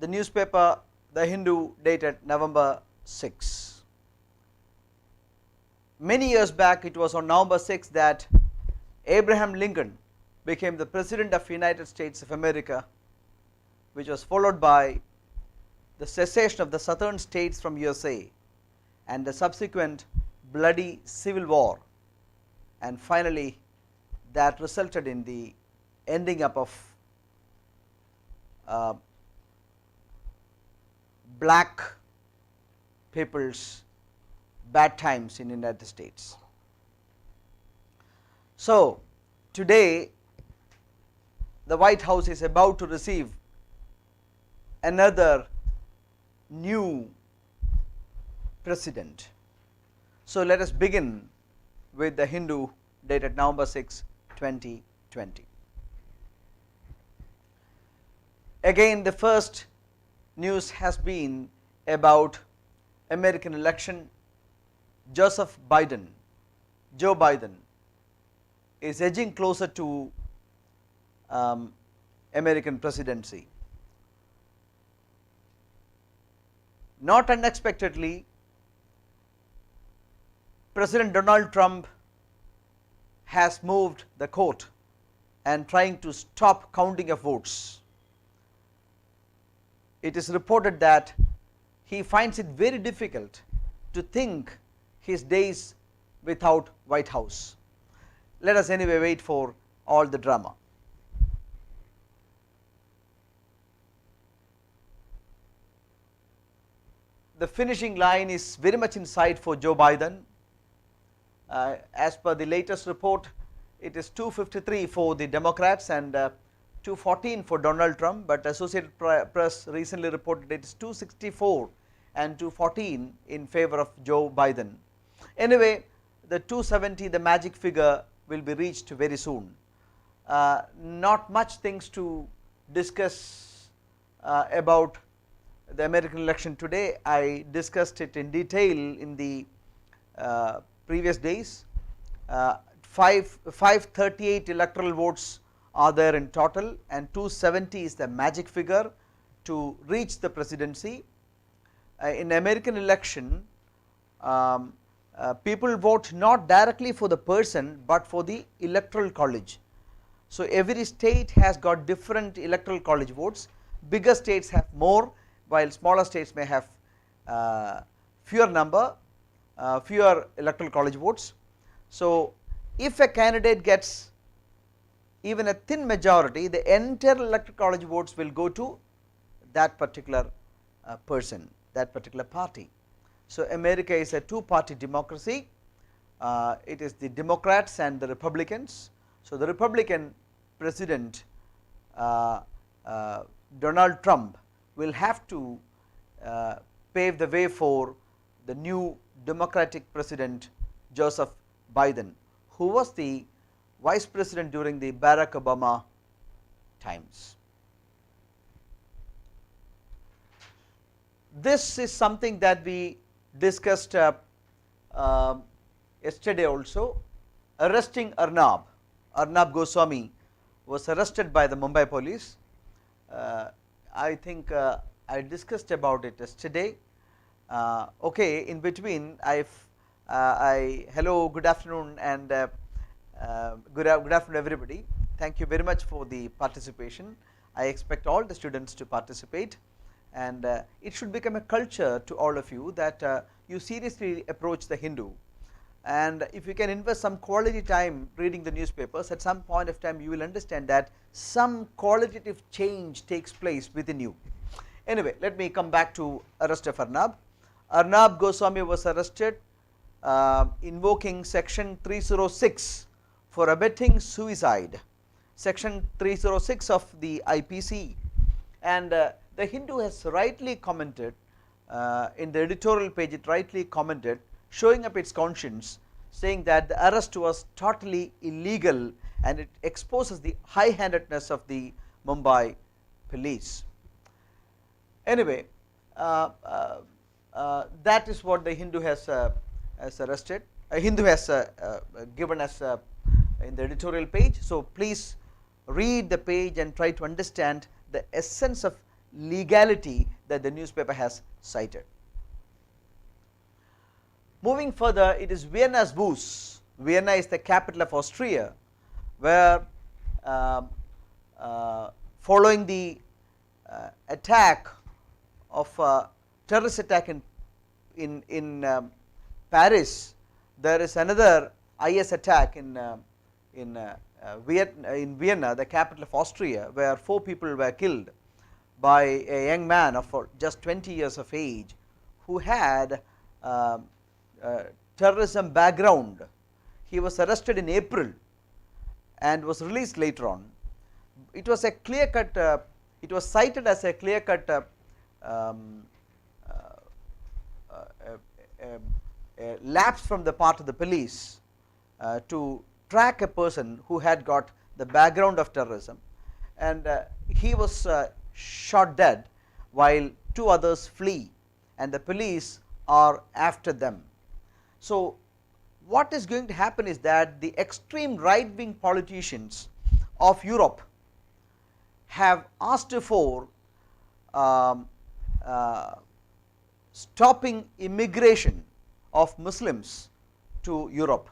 the newspaper The Hindu dated November 6. Many years back, it was on November 6 that Abraham Lincoln became the President of United States of America, which was followed by the secession of the southern states from USA and the subsequent bloody civil war, and finally that resulted in the ending up of black people's bad times in the United States. So, today the White House is about to receive another new president. So, let us begin with the Hindu dated November 6, 2020. Again, the first news has been about American election. Joe Biden is edging closer to American presidency. Not unexpectedly, President Donald Trump has moved the court and trying to stop counting of votes. It is reported that he finds it very difficult to think his days without White House. Let us anyway wait for all the drama. The finishing line is very much in sight for Joe Biden. As per the latest report, it is 253 for the Democrats and 214 for Donald Trump, but Associated Press recently reported it is 264 and 214 in favor of Joe Biden. Anyway, the 270, the magic figure, will be reached very soon. Not much things to discuss about the American election today. I discussed it in detail in the previous days. 538 electoral votes are there in total, and 270 is the magic figure to reach the presidency. In American election, people vote not directly for the person, but for the electoral college. So, every state has got different electoral college votes. Bigger states have more, while smaller states may have fewer electoral college votes. So, if a candidate gets even a thin majority, the entire electoral college votes will go to that particular person, that particular party. So, America is a two-party democracy. It is the Democrats and the Republicans. So, the Republican president Donald Trump will have to pave the way for the new Democratic president Joseph Biden, who was the vice president during the Barack Obama times. This is something that we discussed yesterday also. Arresting Arnab Goswami was arrested by the Mumbai police. I think I discussed about it yesterday. Okay, in between hello, good afternoon, and good afternoon everybody. Thank you very much for the participation. I expect all the students to participate, and it should become a culture to all of you that you seriously approach the Hindu, and if you can invest some quality time reading the newspapers, at some point of time you will understand that some qualitative change takes place within you. Anyway, let me come back to arrest of Arnab. Arnab Goswami was arrested invoking section 306 for abetting suicide, section 306 of the IPC, and the Hindu has rightly commented in the editorial page, it rightly commented, showing up its conscience, saying that the arrest was totally illegal and it exposes the high-handedness of the Mumbai police. Anyway, that is what the Hindu has arrested. Hindu has given us in the editorial page. So, please read the page and try to understand the essence of legality that the newspaper has cited. Moving further, it is Vienna's booze. Vienna is the capital of Austria, where following the attack of terrorist attack in Paris, there is another IS attack in Vienna, the capital of Austria, where 4 people were killed by a young man of just 20 years of age, who had terrorism background. He was arrested in April and was released later on. It was a clear cut, it was cited as a clear cut lapse from the part of the police to track a person who had got the background of terrorism, and he was shot dead while 2 others flee, and the police are after them. So, what is going to happen is that the extreme right wing politicians of Europe have asked for stopping immigration of Muslims to Europe.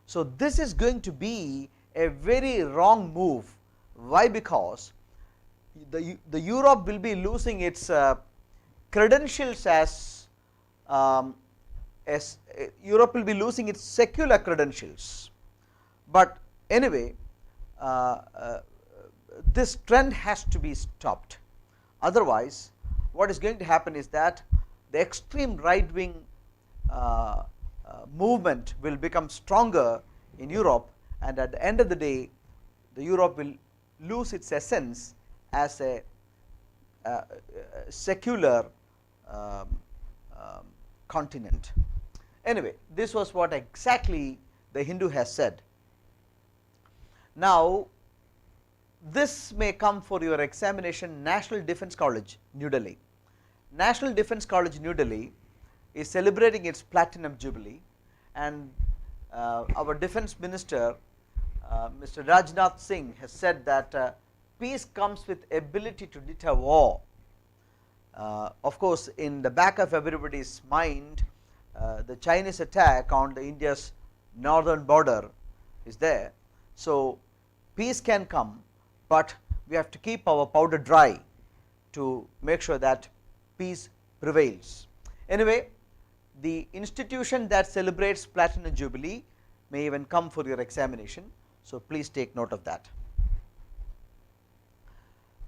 So, this is going to be a very wrong move. Why? Because the Europe will be losing its credentials as Europe will be losing its secular credentials. But anyway, this trend has to be stopped. Otherwise, what is going to happen is that the extreme right wing movement will become stronger in Europe, and at the end of the day, the Europe will lose its essence as a secular continent. Anyway, this was what exactly the Hindu has said. Now, this may come for your examination. National Defence College, New Delhi. National Defence College, New Delhi is celebrating its platinum jubilee, and our defence minister Mr. Rajnath Singh has said that peace comes with ability to deter war. Of course, in the back of everybody's mind, the Chinese attack on the India's northern border is there. So, peace can come, but we have to keep our powder dry to make sure that peace prevails. Anyway, the institution that celebrates platinum jubilee may even come for your examination. So, please take note of that.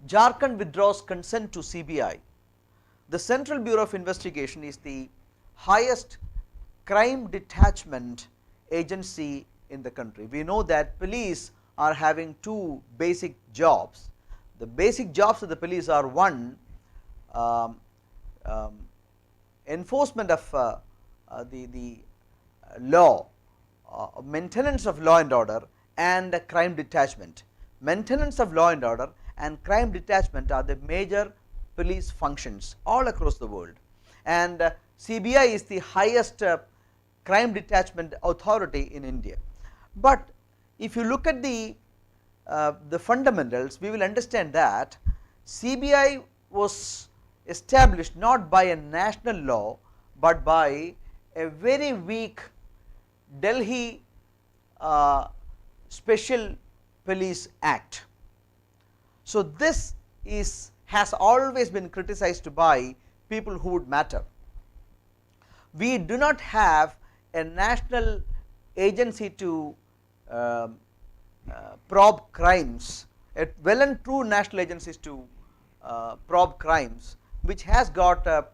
Jharkhand withdraws consent to CBI. The Central Bureau of Investigation is the highest crime detachment agency in the country. We know that police are having 2 basic jobs. The basic jobs of the police are, one, enforcement of the law, maintenance of law and order, and crime detachment. Maintenance of law and order and crime detachment are the major police functions all across the world, and CBI is the highest crime detachment authority in India. But if you look at the fundamentals, we will understand that CBI was established not by a national law, but by a very weak Delhi Special Police Act. So, this has always been criticized by people who would matter. We do not have a national agency to probe crimes, a well and true national agencies to probe crimes, which has got a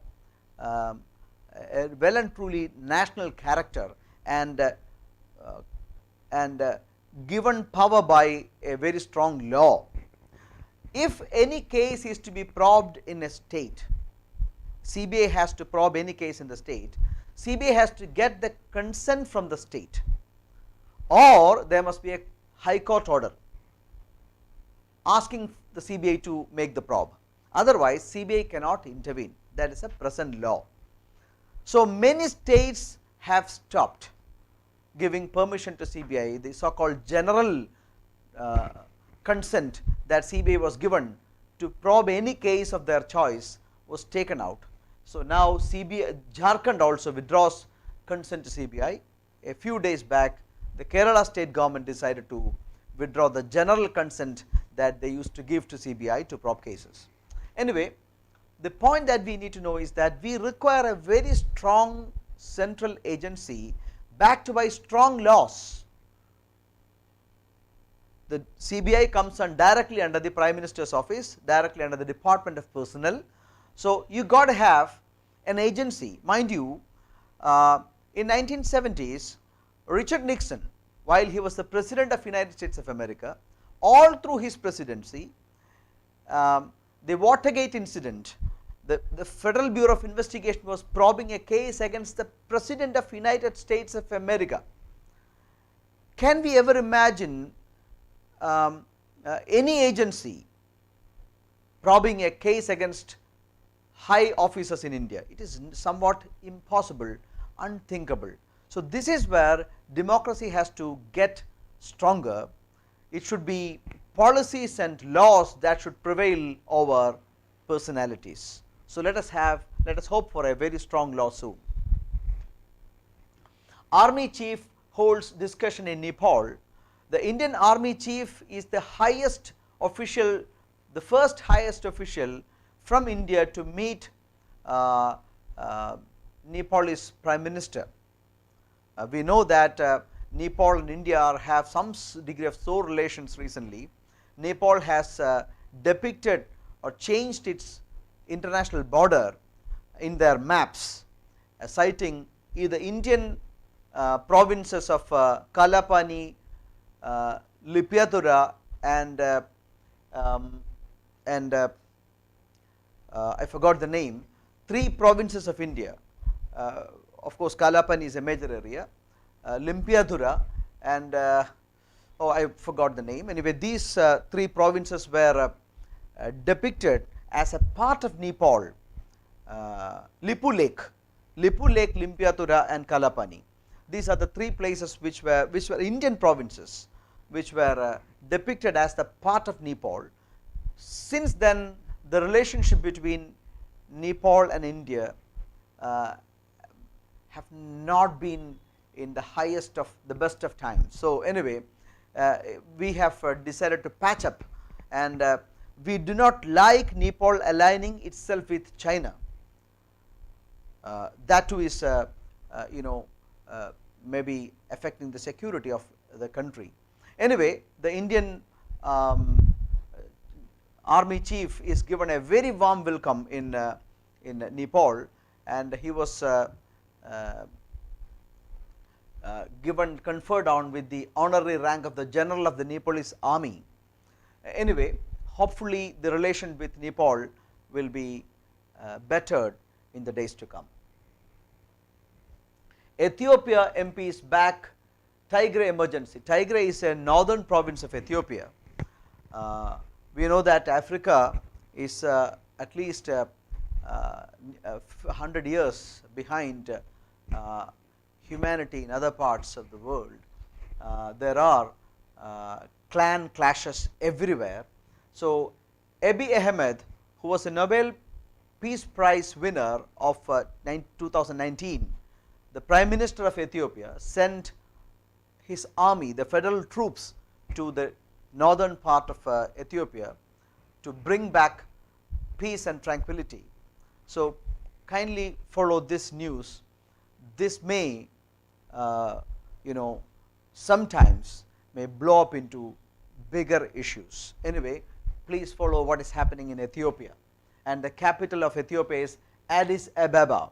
well and truly national character and given power by a very strong law. If any case is to be probed in a state, CBI has to probe any case in the state. CBI has to get the consent from the state, or there must be a high court order asking the CBI to make the probe. Otherwise, CBI cannot intervene. That is a present law. So, many states have stopped giving permission to CBI, the so called general consent that CBI was given to probe any case of their choice was taken out. So now CBI, Jharkhand also withdraws consent to CBI. A few days back, the Kerala state government decided to withdraw the general consent that they used to give to CBI to probe cases. Anyway, the point that we need to know is that we require a very strong central agency backed by strong laws. The CBI comes on directly under the Prime Minister's office, directly under the Department of Personnel. So you got to have an agency. Mind you, in 1970s, Richard Nixon, while he was the President of United States of America, all through his presidency, the Watergate incident, the Federal Bureau of Investigation was probing a case against the President of United States of America. Can we ever imagine any agency probing a case against high officers in India? It is somewhat impossible, unthinkable. So this is where democracy has to get stronger. It should be policies and laws that should prevail over personalities. So let us hope for a very strong law soon. Army chief holds discussion in Nepal. The Indian Army chief is the highest official, the first highest official from India to meet Nepalese Prime Minister. We know that Nepal and India have some degree of sore relations recently. Nepal has depicted or changed its international border in their maps, citing either Indian provinces of Kalapani, Lipiatura and I forgot the name, 3 provinces of India. Of course, Kalapani is a major area, Limpiadhura and I forgot the name. Anyway, these 3 provinces were depicted as a part of Nepal. Lipu Lake, Limpiadhura and Kalapani. These are the 3 places which were Indian provinces, which were depicted as the part of Nepal. Since then, the relationship between Nepal and India have not been in the highest of the best of times. So anyway, we have decided to patch up, and we do not like Nepal aligning itself with China. That too is maybe affecting the security of the country. Anyway, the Indian army chief is given a very warm welcome in Nepal, and he was conferred on with the honorary rank of the General of the Nepalese Army. Anyway, hopefully the relation with Nepal will be bettered in the days to come. Ethiopia MPs back Tigray emergency. Tigray is a northern province of Ethiopia. We know that Africa is at least 100 years behind humanity in other parts of the world. There are clan clashes everywhere. So Abiy Ahmed, who was a Nobel Peace Prize winner of 2019, the Prime Minister of Ethiopia, sent his army, the federal troops, to the northern part of Ethiopia to bring back peace and tranquility. So kindly follow this news. This may sometimes may blow up into bigger issues. Anyway, please follow what is happening in Ethiopia, and the capital of Ethiopia is Addis Ababa.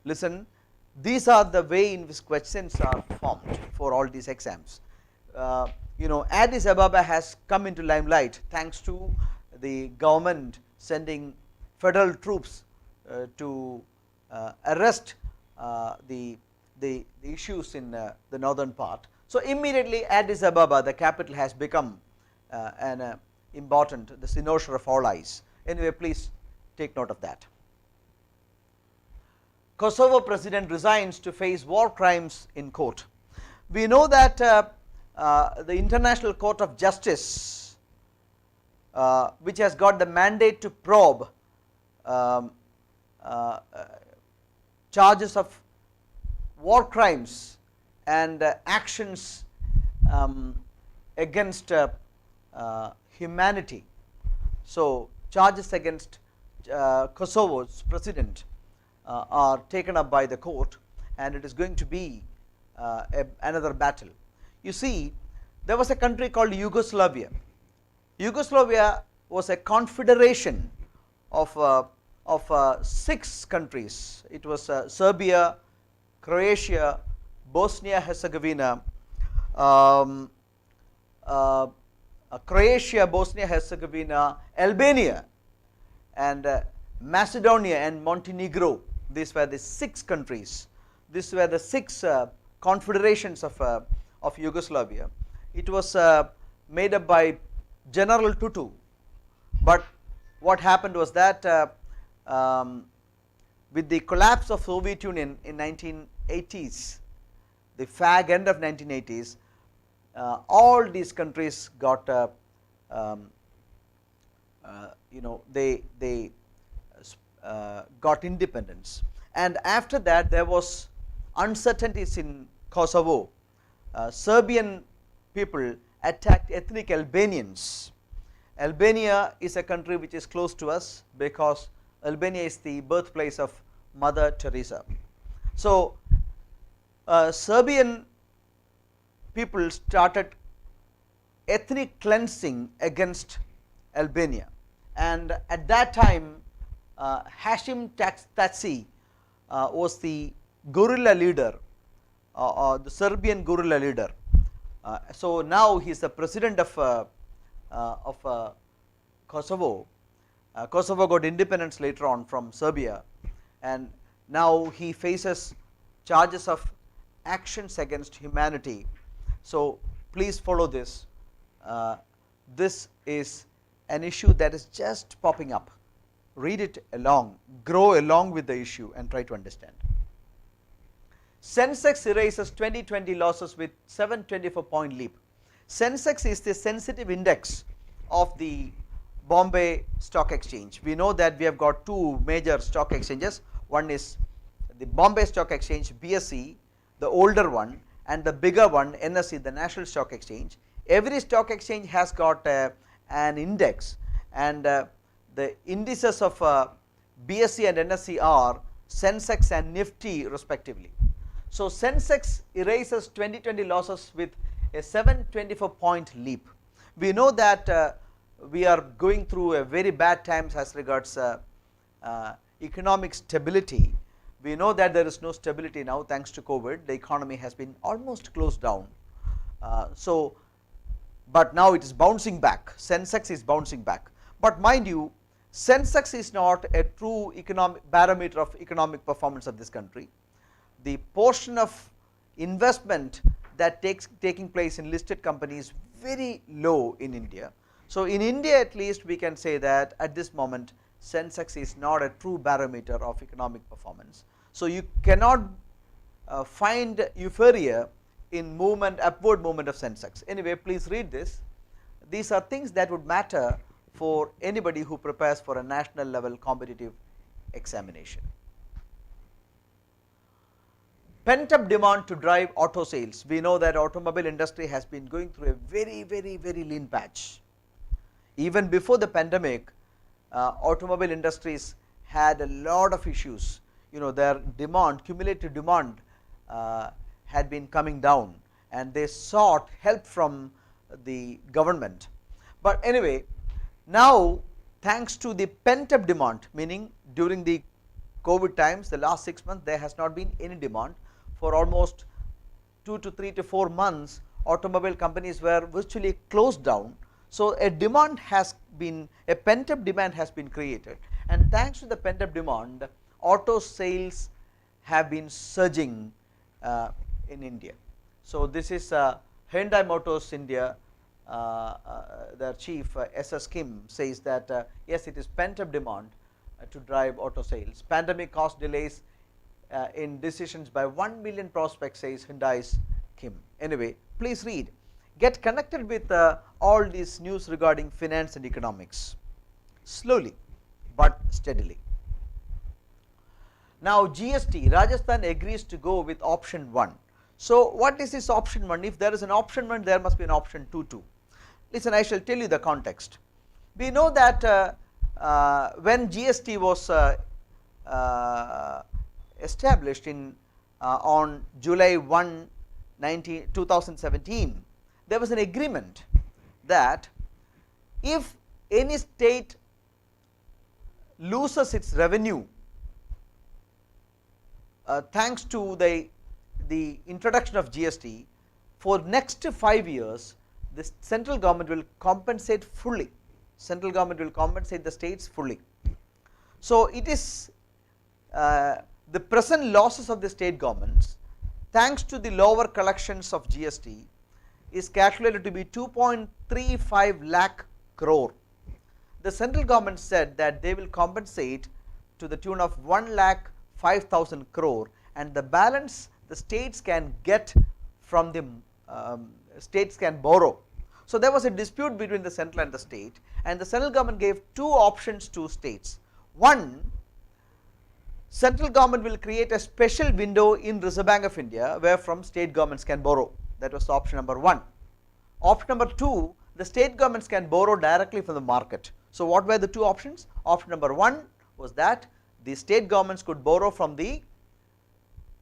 Listen, these are the way in which questions are formed for all these exams. Addis Ababa has come into limelight thanks to the government sending federal troops to arrest the issues in the northern part. So immediately Addis Ababa, the capital, has become an important, the cynosure of all eyes. Anyway, please take note of that. Kosovo president resigns to face war crimes in court. We know that the International Court of Justice which has got the mandate to probe charges of war crimes and actions against humanity. So, charges against Kosovo's president are taken up by the court, and it is going to be another battle. You see, there was a country called Yugoslavia. Yugoslavia was a confederation of 6 countries. It was Serbia, Croatia, Bosnia-Herzegovina, Croatia, Bosnia-Herzegovina, Albania, and Macedonia and Montenegro. These were the 6 countries. These were the 6 confederations of Yugoslavia. It was made up by General Tutu, but what happened was that with the collapse of Soviet Union in 1980s, the fag end of 1980s, all these countries got they got independence, and after that there was uncertainties in Kosovo. Serbian people attacked ethnic Albanians. Albania is a country which is close to us because Albania is the birthplace of Mother Teresa. So, Serbian people started ethnic cleansing against Albania, and at that time Hashim Taci was the guerrilla leader, the Serbian guerrilla leader. So now he is the president of Kosovo. Kosovo got independence later on from Serbia, and now he faces charges of actions against humanity. So please follow this. This is an issue that is just popping up. Read it along, grow along with the issue and try to understand. Sensex erases 2020 losses with 724-point leap. Sensex is the sensitive index of the Bombay Stock Exchange. We know that we have got 2 major stock exchanges. One is the Bombay Stock Exchange, BSE, the older one, and the bigger one, NSE, the National Stock Exchange. Every stock exchange has got an index, and the indices of BSE and NSE are Sensex and Nifty respectively. So Sensex erases 2020 losses with a 724-point leap. We know that we are going through a very bad times as regards economic stability. We know that there is no stability now thanks to COVID. The economy has been almost closed down. But now it is bouncing back. Sensex is bouncing back. But mind you, Sensex is not a true economic barometer of economic performance of this country. The portion of investment that taking place in listed companies is very low in India. So in India at least we can say that at this moment Sensex is not a true barometer of economic performance. So you cannot find euphoria in movement, upward movement of Sensex. Anyway, please read this. These are things that would matter for anybody who prepares for a national level competitive examination. Pent up demand to drive auto sales. We know that automobile industry has been going through a very lean patch. Even before the pandemic, automobile industries had a lot of issues. You know, their demand, cumulative demand had been coming down, and they sought help from the government. But anyway, now thanks to the pent up demand, meaning during the COVID times, the last 6 months there has not been any demand. For almost 2 to 3 to 4 months, automobile companies were virtually closed down. So a demand has been, a pent up demand has been created, and thanks to the pent up demand, auto sales have been surging in India. So this is Hyundai Motors India, their chief SS Kim says that yes, it is pent up demand to drive auto sales. Pandemic caused delays in decisions by 1 million prospects, says Hyundai's Kim. Anyway, please read. get connected with all these news regarding finance and economics, slowly but steadily. Now GST, Rajasthan agrees to go with option 1. So what is this option 1? If there is an option 1, there must be an option 2 too. Listen, I shall tell you the context. We know that when GST was established on July 1, 2017, there was an agreement that if any state loses its revenue thanks to the introduction of GST, for next 5 years the central government will compensate fully. Central government will compensate the states fully. So it is the present losses of the state governments, thanks to the lower collections of GST, is calculated to be 2.35 lakh crore. The central government said that they will compensate to the tune of 1,05,000 crore, and the balance the states can get from the states can borrow. So there was a dispute between the central and the state, and the central government gave 2 options to states. One, central government will create a special window in Reserve Bank of India where from state governments can borrow. That was option number 1. Option number 2, the state governments can borrow directly from the market. So what were the 2 options? Option number 1 was that the state governments could borrow from the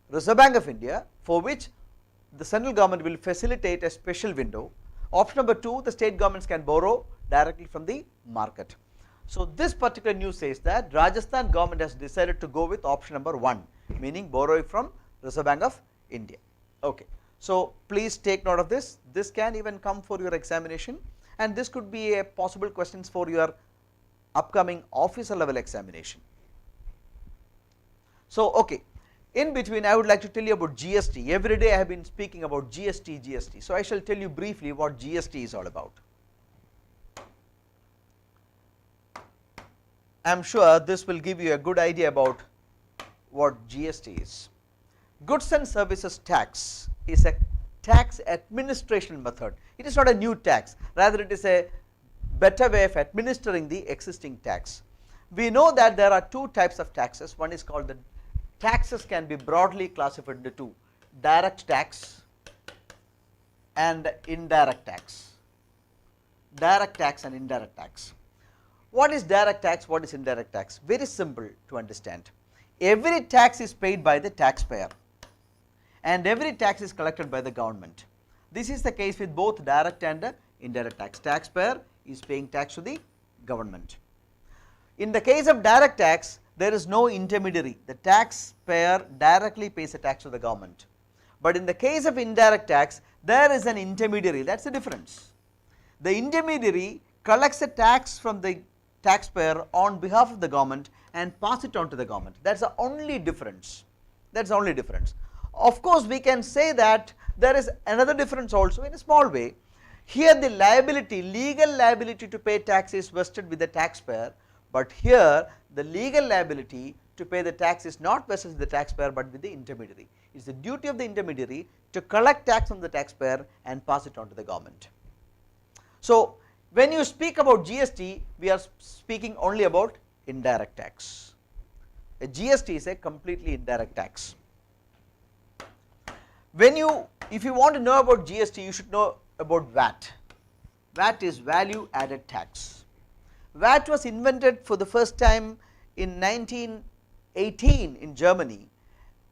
Reserve Bank of India, for which the central government will facilitate a special window. Option number 2, the state governments can borrow directly from the market. So this particular news says that Rajasthan government has decided to go with option number 1, meaning borrowing from Reserve Bank of India. Okay. So please take note of this. This can even come for your examination, and this could be a possible questions for your upcoming officer level examination. So okay, in between I would like to tell you about GST. Every day I have been speaking about GST. So I shall tell you briefly what GST is all about. I am sure this will give you a good idea about what GST is. Goods and services tax is a tax administration method. It is not a new tax, rather it is a better way of administering the existing tax. We know that there are 2 types of taxes. One is called the taxes can be broadly classified into 2: direct tax and indirect tax. Direct tax and indirect tax. What is direct tax? What is indirect tax? Very simple to understand. Every tax is paid by the taxpayer, and every tax is collected by the government. This is the case with both direct and indirect tax. Taxpayer is paying tax to the government. In the case of direct tax, there is no intermediary. The taxpayer directly pays a tax to the government. But in the case of indirect tax, there is an intermediary. That is the difference. The intermediary collects a tax from the taxpayer on behalf of the government and pass it on to the government. That is the only difference. That is the only difference. Of course, we can say that there is another difference also in a small way. Here the liability, legal liability to pay tax is vested with the taxpayer, but here the legal liability to pay the tax is not vested with the taxpayer but with the intermediary. It is the duty of the intermediary to collect tax from the taxpayer and pass it on to the government. So when you speak about GST, we are speaking only about indirect tax. A GST is a completely indirect tax. If you want to know about GST, you should know about VAT. VAT is value added tax. VAT was invented for the first time in 1918 in Germany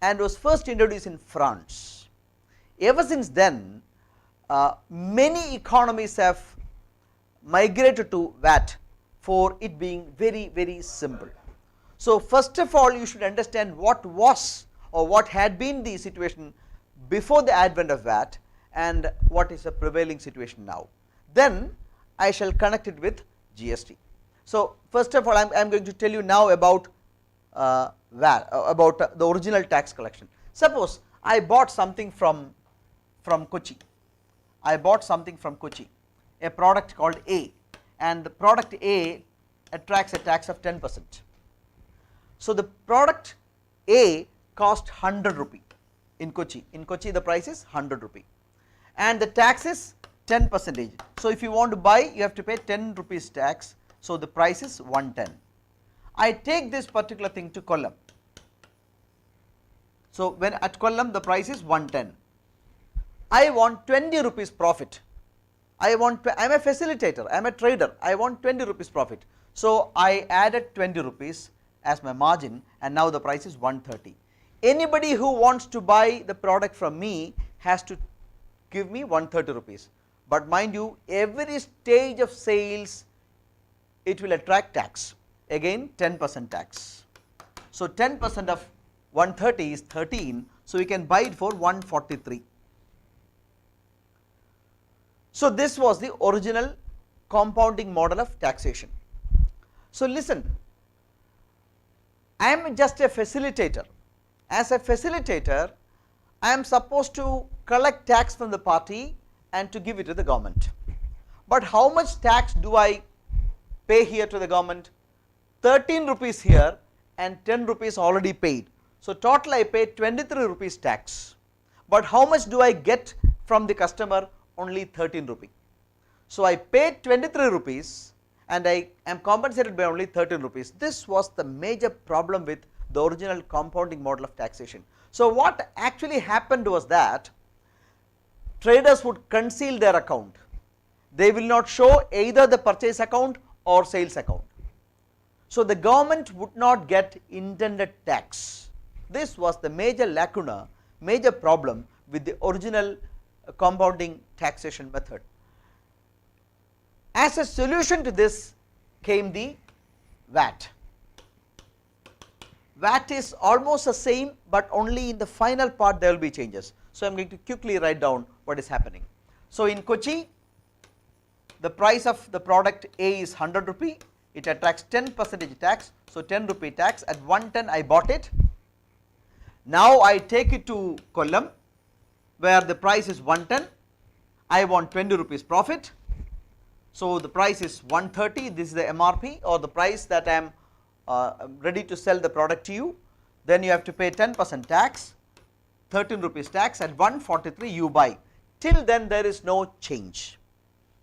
and was first introduced in France. Ever since then, many economies have migrated to VAT for it being very, very simple. So first of all, you should understand what was or what had been the situation before the advent of VAT and what is the prevailing situation now. Then I shall connect it with GST. So first of all, I am going to tell you now about VAT, about the original tax collection. Suppose I bought something from Kochi. I bought something from Kochi, a product called A, and the product A attracts a tax of 10%. So the product A cost 100 rupee in Kochi. In Kochi the price is 100 rupee and the tax is 10%. So, if you want to buy, you have to pay 10 rupees tax. So, the price is 110. I take this particular thing to Kollam. So, when at Kollam the price is 110, I want 20 rupees profit. I am a facilitator, I am a trader, I want 20 rupees profit. So, I added 20 rupees as my margin, and now the price is 130. Anybody who wants to buy the product from me has to give me 130 rupees. But mind you, every stage of sales it will attract tax, again 10% tax. So, 10% of 130 is 13, so we can buy it for 143. So, this was the original compounding model of taxation. So, listen, I am just a facilitator. As a facilitator, I am supposed to collect tax from the party and to give it to the government. But how much tax do I pay here to the government? 13 rupees here and 10 rupees already paid. So, total I pay 23 rupees tax. But how much do I get from the customer? Only 13 rupees. So, I paid 23 rupees and I am compensated by only 13 rupees. This was the major problem with the original compounding model of taxation. So, what actually happened was that traders would conceal their account. They will not show either the purchase account or sales account. So, the government would not get intended tax. This was the major lacuna, major problem with the original compounding taxation method. As a solution to this came the VAT. VAT is almost the same, but only in the final part there will be changes. So, I am going to quickly write down what is happening. So, in Kochi, the price of the product A is 100 rupee, it attracts 10% tax. So, 10 rupee tax, at 110 I bought it. Now, I take it to Kollam where the price is 110, I want 20 rupees profit. So, the price is 130, this is the MRP or the price that I am ready to sell the product to you. Then you have to pay 10% tax, 13 rupees tax, at 143 you buy. Till then there is no change.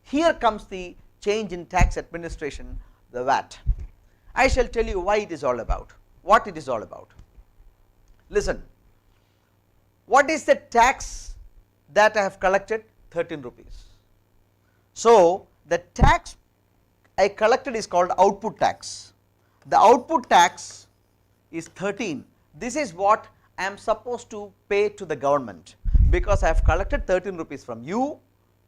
Here comes the change in tax administration, the VAT. I shall tell you why it is all about, what it is all about. Listen, what is the tax that I have collected? 13 rupees. So, the tax I collected is called output tax. The output tax is 13. This is what I am supposed to pay to the government, because I have collected 13 rupees from you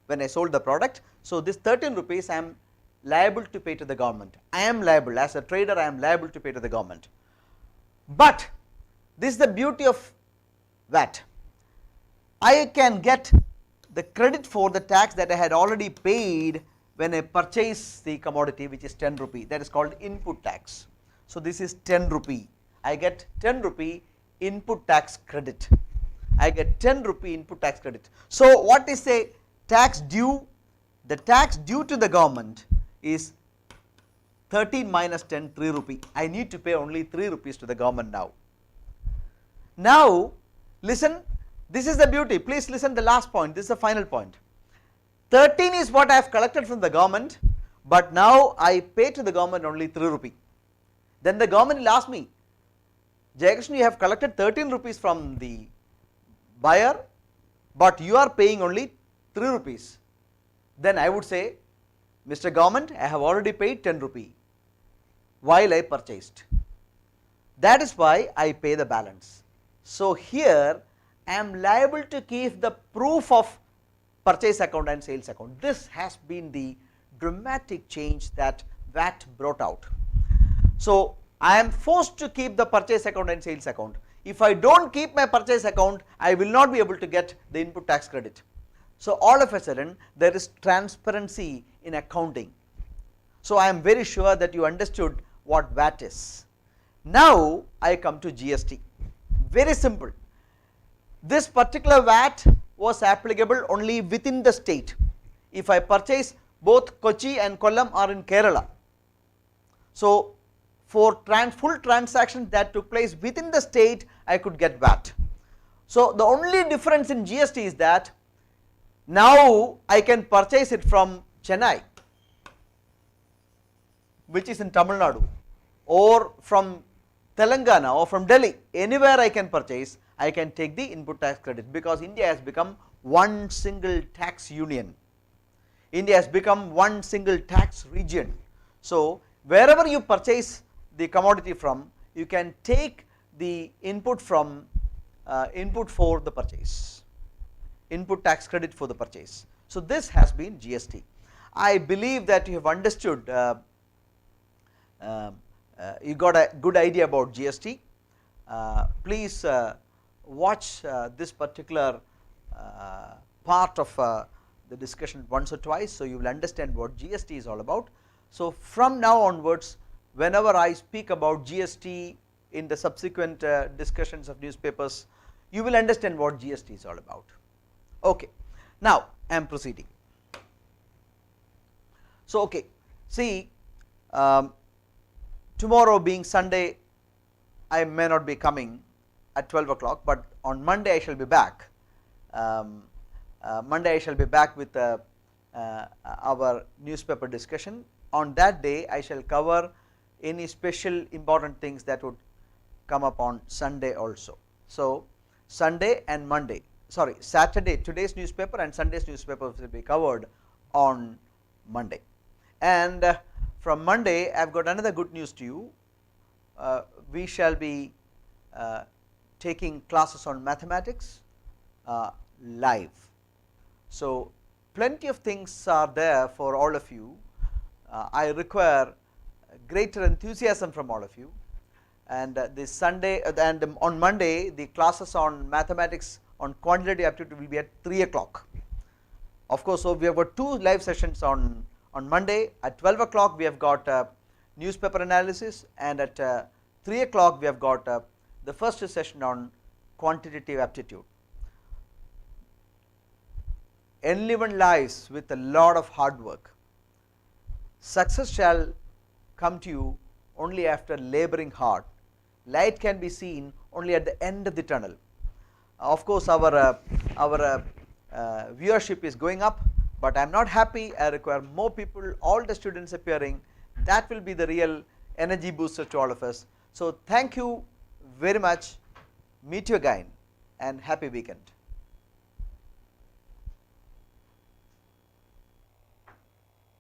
when I sold the product. So, this 13 rupees I am liable to pay to the government. I am liable, as a trader I am liable to pay to the government. But this is the beauty of VAT. I can get the credit for the tax that I had already paid when I purchase the commodity, which is 10 rupee, that is called input tax. So, this is 10 rupee, I get 10 rupee input tax credit, I get 10 rupee input tax credit. So, what is the tax due? The tax due to the government is 13 minus 10, 3 rupee. I need to pay only 3 rupees to the government now. Now, listen, this is the beauty, please listen the last point, this is the final point. 13 is what I have collected from the government, but now I pay to the government only 3 rupee. Then the government will ask me, 𝐂𝐸, you have collected 13 rupees from the buyer, but you are paying only 3 rupees. Then I would say, Mr. Government, I have already paid 10 rupee while I purchased. That is why I pay the balance. So, here I am liable to keep the proof of purchase account and sales account. This has been the dramatic change that VAT brought out. So, I am forced to keep the purchase account and sales account. If I do not keep my purchase account, I will not be able to get the input tax credit. So, all of a sudden there is transparency in accounting. So, I am very sure that you understood what VAT is. Now, I come to GST, very simple. This particular VAT was applicable only within the state. If I purchase, both Kochi and Kollam are in Kerala. So, for full transactions that took place within the state, I could get VAT. So, the only difference in GST is that Now I can purchase it from Chennai, which is in Tamil Nadu, or from Telangana or from Delhi, anywhere I can purchase, I can take the input tax credit, because India has become one single tax union. India has become one single tax region. So wherever you purchase the commodity from, you can take the input from input for the purchase, input tax credit for the purchase. So this has been GST. I believe that you have understood, you got a good idea about GST. Please watch this particular part of the discussion once or twice, so you will understand what GST is all about. So from now onwards, whenever I speak about GST in the subsequent discussions of newspapers, you will understand what GST is all about. Okay, now I am proceeding. So okay, see, tomorrow being Sunday, I may not be coming at 12 o'clock, but on Monday I shall be back. Monday I shall be back with our newspaper discussion. On that day I shall cover any special important things that would come up on Sunday also. So Sunday and Monday, sorry, Saturday, today's newspaper and Sunday's newspaper will be covered on Monday. And from Monday I have got another good news to you. We shall be taking classes on mathematics live. So plenty of things are there for all of you. I require greater enthusiasm from all of you, and this Sunday and on Monday the classes on mathematics on quantitative aptitude will be at 3 o'clock. Of course, so we have got 2 live sessions on Monday. At 12 o'clock we have got newspaper analysis, and at 3 o'clock we have got the first session on quantitative aptitude. Enliven lives with a lot of hard work. Success shall come to you only after laboring hard. Light can be seen only at the end of the tunnel. Of course, our viewership is going up, but I am not happy. I require more people, all the students appearing. That will be the real energy booster to all of us. So thank you very much. Meet you again, and happy weekend.